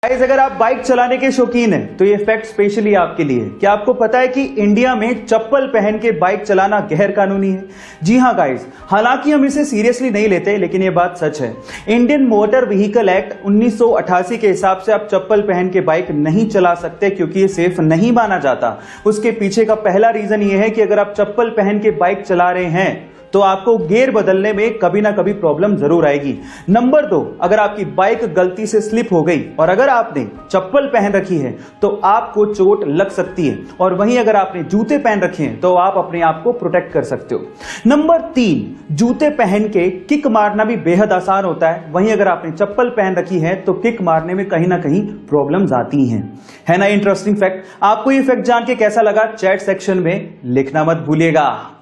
Guys, अगर आप bike चलाने के शौकीन हैं तो ये फैक्ट स्पेशली आपके लिए है। क्या आपको पता है कि इंडिया में चप्पल पहन के बाइक चलाना गैर कानूनी है? जी हां गाइस, हालांकि हम इसे सीरियसली नहीं लेते, लेकिन ये बात सच है। इंडियन मोटर व्हीकल एक्ट 1988 के हिसाब से आप चप्पल पहन के बाइक नहीं चला सकते, क्योंकि ये सेफ नहीं माना जाता। उसके पीछे का पहला रीजन ये है कि अगर आप चप्पल पहन के बाइक चला रहे हैं तो आपको गियर बदलने में कभी ना कभी प्रॉब्लम जरूर आएगी। नंबर 2, अगर आपकी बाइक गलती से स्लिप हो गई और अगर आपने चप्पल पहन रखी है तो आपको चोट लग सकती है, और वहीं अगर आपने जूते पहन रखे हैं तो आप अपने आप को प्रोटेक्ट कर सकते हो। नंबर 3, जूते पहन के किक मारना भी बेहद आसान होता है, वहीं अगर आपने चप्पल पहन रखी है तो किक मारने में कहीं ना कहीं प्रॉब्लम्स आती हैं। है ना इंटरेस्टिंग फैक्ट? आपको ये फैक्ट जान के कैसा लगा, चैट सेक्शन में लिखना मत भूलिएगा।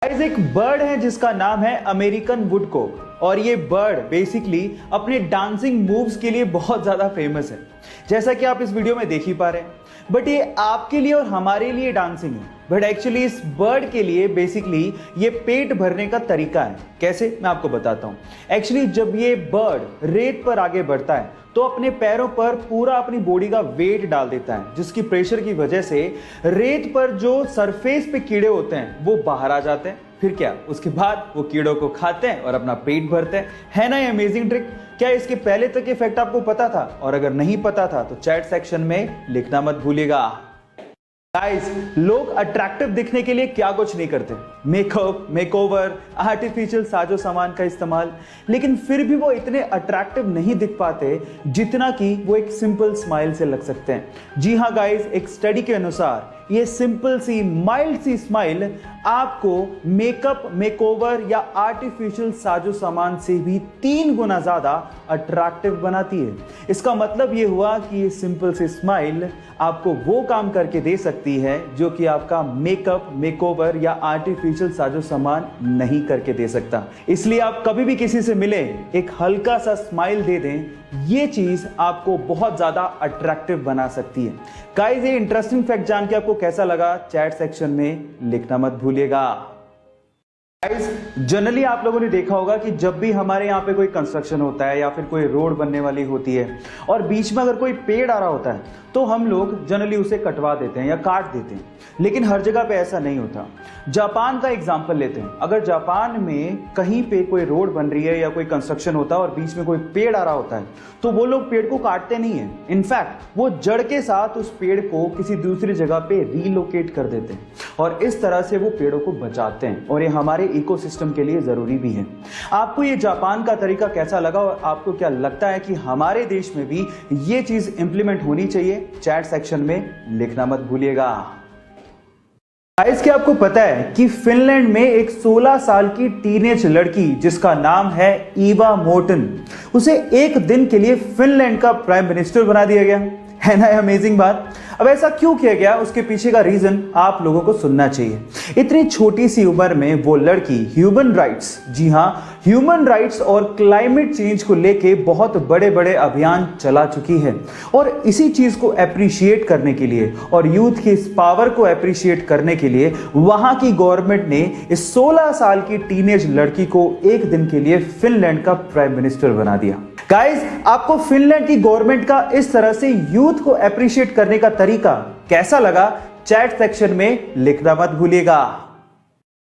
एक बर्ड है जिसका नाम है अमेरिकन वुडकॉक, और ये बर्ड बेसिकली अपने डांसिंग मूव्स के लिए बहुत ज्यादा फेमस है, जैसा कि आप इस वीडियो में देख ही पा रहे हैं। बट ये आपके लिए और हमारे लिए डांसिंग है, बट एक्चुअली इस बर्ड के लिए बेसिकली ये पेट भरने का तरीका है। कैसे, मैं आपको बताता हूं। एक्चुअली जब ये बर्ड रेत पर आगे बढ़ता है तो अपने पैरों पर पूरा अपनी बॉडी का वेट डाल देता है, जिसकी प्रेशर की वजह से रेत पर जो सरफेस पे कीड़े होते हैं वो बाहर आ जाते हैं। फिर क्या, उसके बाद वो कीड़ों को खाते हैं और अपना पेट भरते हैं। है ना ये अमेजिंग ट्रिक? क्या इसके पहले तक ये फैक्ट आपको पता था? और अगर नहीं पता था तो चैट सेक्शन में लिखना मत भूलिएगा। गाइस, लोग अट्रैक्टिव दिखने के लिए क्या कुछ नहीं करते, मेकअप, मेकओवर, आर्टिफिशियल साजो सामान का इस्तेमाल, लेकिन फिर भी वो इतने अट्रैक्टिव नहीं दिख पाते जितना कि वो एक सिंपल स्माइल से लग सकते हैं। जी हां गाइस, एक स्टडी के अनुसार ये सिंपल सी माइल्ड सी स्माइल आपको मेकअप, मेकओवर या आर्टिफिशियल साजो सामान से भी 3 गुना ज्यादा अट्रैक्टिव बनाती है। इसका मतलब ये हुआ कि ये सिंपल सी स्माइल आपको वो काम करके दे सकती है जो कि आपका मेकअप, मेकओवर या आर्टिफिशियल साजो सामान नहीं करके दे सकता। इसलिए आप कभी भी किसी से मिले, एक हल्का सा स्माइल दे दें, ये चीज आपको बहुत ज्यादा अट्रैक्टिव बना सकती है। गाइस, ये इंटरेस्टिंग फैक्ट जान के आपको कैसा लगा, चैट सेक्शन में लिखना मत भूलिएगा। गाइस, जनरली आप लोगों ने देखा होगा कि जब भी हमारे यहाँ पे कोई कंस्ट्रक्शन होता है या फिर कोई रोड बनने वाली होती है और बीच में अगर कोई पेड़ आ रहा होता है तो हम लोग जनरली उसे कटवा देते हैं या काट देते हैं, लेकिन हर जगह पे ऐसा नहीं होता। जापान का एग्जांपल लेते हैं। अगर जापान में कहीं पे कोई रोड बन रही है या कोई कंस्ट्रक्शन होता है और बीच में कोई पेड़ आ रहा होता है तो वो लोग पेड़ को काटते नहीं है, इनफैक्ट वो जड़ के साथ उस पेड़ को किसी दूसरी जगह पे रीलोकेट कर देते हैं और इस तरह से वो पेड़ों को बचाते हैं, और ये हमारे इकोसिस्टम के लिए जरूरी भी है। आपको ये जापान का तरीका कैसा लगा और आपको क्या लगता है कि हमारे देश में भी ये चीज इंप्लीमेंट होनी चाहिए? चैट सेक्शन में लिखना मत भूलिएगा। गाइस, क्या आपको पता है कि फिनलैंड में एक 16 साल की टीनेज लड़की जिसका नाम है ईवा मोर्टन, उसे एक दिन के लिए फिनलैंड का प्राइम मिनिस्टर बना दिया गया? है ना अमेजिंग बात? अब ऐसा क्यों किया गया, उसके पीछे का रीजन आप लोगों को सुनना चाहिए। इतनी छोटी सी उम्र में वो लड़की ह्यूमन राइट्स, जी हां, ह्यूमन राइट्स और क्लाइमेट चेंज को लेके बहुत बड़े बड़े अभियान चला चुकी है, और इसी चीज को एप्रिशिएट करने के लिए और यूथ की इस पावर को एप्रिशिएट करने के लिए वहां की गवर्नमेंट ने इस 16 साल की टीनेज लड़की को एक दिन के लिए फिनलैंड का प्राइम मिनिस्टर बना दिया। गाइस, आपको फिनलैंड की गवर्नमेंट का इस तरह से यूथ को एप्रिशिएट करने का तरीका कैसा लगा? चैट सेक्शन में लिखना मत भूलिएगा।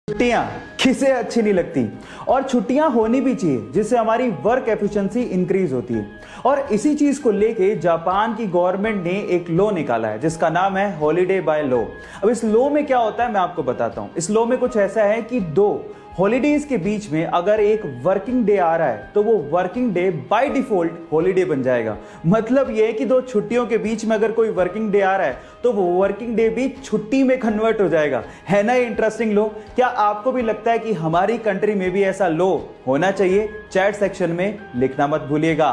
छुट्टियां किसे अच्छी नहीं लगती, और छुट्टियां होनी भी चाहिए जिससे हमारी वर्क एफिशिएंसी इंक्रीज होती है, और इसी चीज को लेके जापान की गवर्नमेंट ने एक लॉ निकाला है जिसका नाम है हॉलीडे बाय लॉ। अब इस लॉ में क्या होता है मैं आपको बताता हूं। इस लॉ में कुछ ऐसा है कि 2 हॉलीडेज के बीच में अगर एक वर्किंग डे आ रहा है तो वो working day by default holiday बन जाएगा। मतलब ये है कि 2 छुट्टियों के बीच में अगर कोई वर्किंग डे आ रहा है तो वो वर्किंग डे भी छुट्टी में कन्वर्ट हो जाएगा। है ना इंटरेस्टिंग लॉ? क्या आपको भी लगता है कि हमारी कंट्री में भी ऐसा लॉ होना चाहिए? चैट सेक्शन में लिखना मत भूलिएगा।